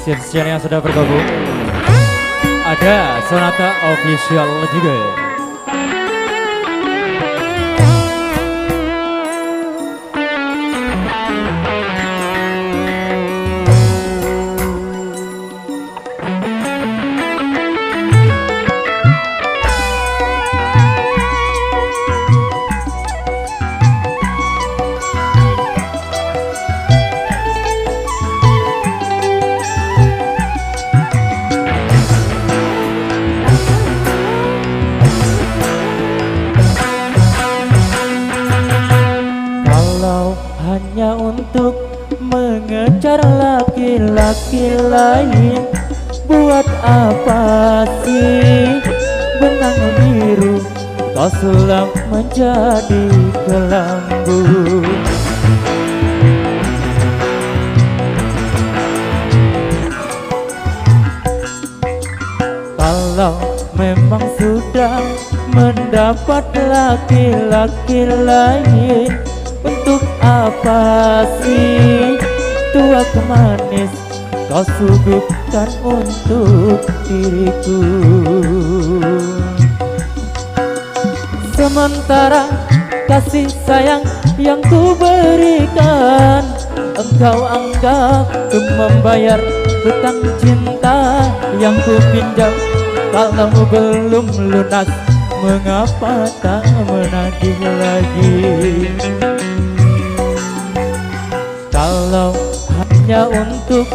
musisi-musisi yang sudah bergabung. Ada Sonata Official juga. Hanya untuk mengejar laki-laki lain, buat apa sih benang biru kau sulap menjadi kelambu? Kalau memang sudah mendapat laki-laki lain, untuk apa sih tua manis kau suguhkan untuk diriku? Sementara kasih sayang yang ku berikan, engkau anggap untuk membayar hutang cinta yang ku pinjam. Kalau belum lunas, mengapa tak menagih lagi? Kalau hanya untuk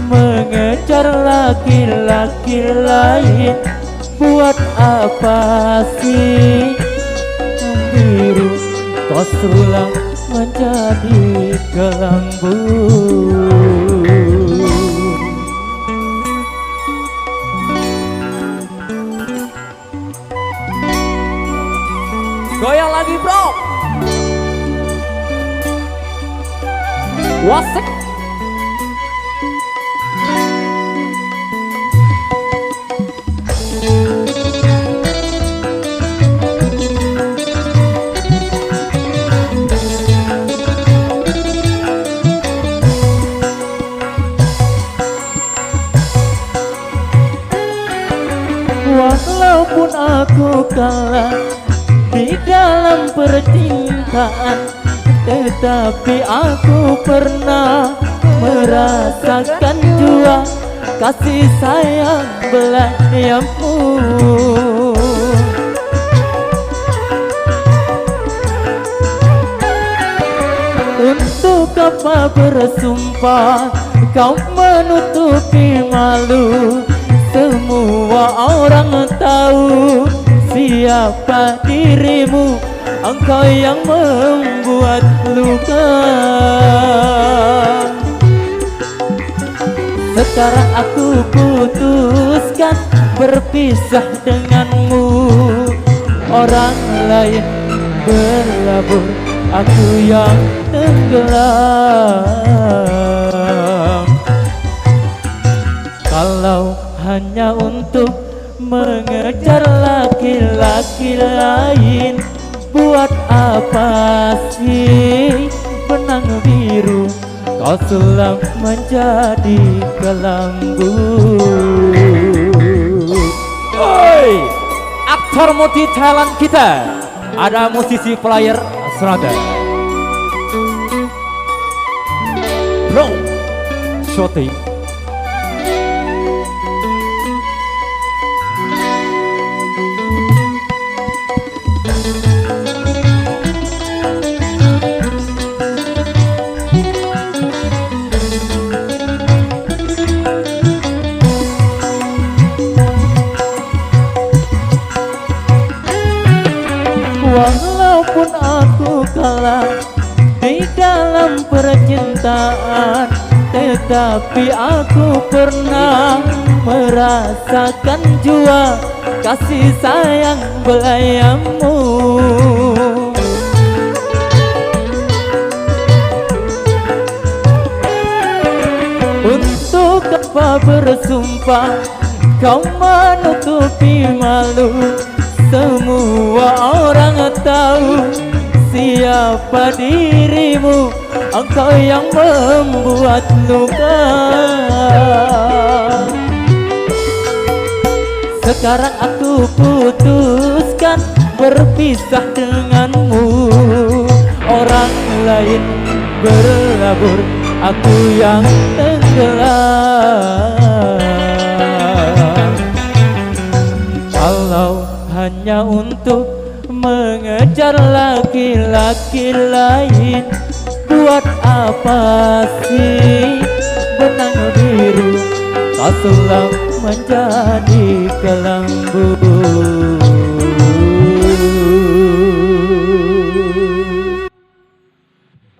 mengejar laki-laki lain, buat apa sih biru kau sulap menjadi kelambu? Goyang lagi bro. Wasek. Walaupun aku kalah di dalam percintaan, tetapi aku pernah merasakan jua kasih sayang belayamu. Untuk apa bersumpah kau menutupi malu? Semua orang tahu siapa dirimu, engkau yang membuat luka. Sekarang aku putuskan berpisah denganmu. Orang lain berlabur, aku yang tenggelam. Kalau hanya untuk mengejar laki-laki lain, buat apa sih benang biru kau sulap menjadi kelambu? Oi, aktor multi talent kita. Ada musisi player Sonata. Bro, shooting. Walaupun aku kalah di dalam percintaan, tetapi aku pernah merasakan jua kasih sayang belayamu. Untuk apa bersumpah kau menutupi malu? Semua orang tahu siapa dirimu, engkau yang membuat luka. Sekarang aku putuskan berpisah denganmu. Orang lain berlabur, aku yang tenggelam. Kalau hanya untuk mengejar laki-laki lain, buat apa sih benang biru tak sulam menjadi kelambu?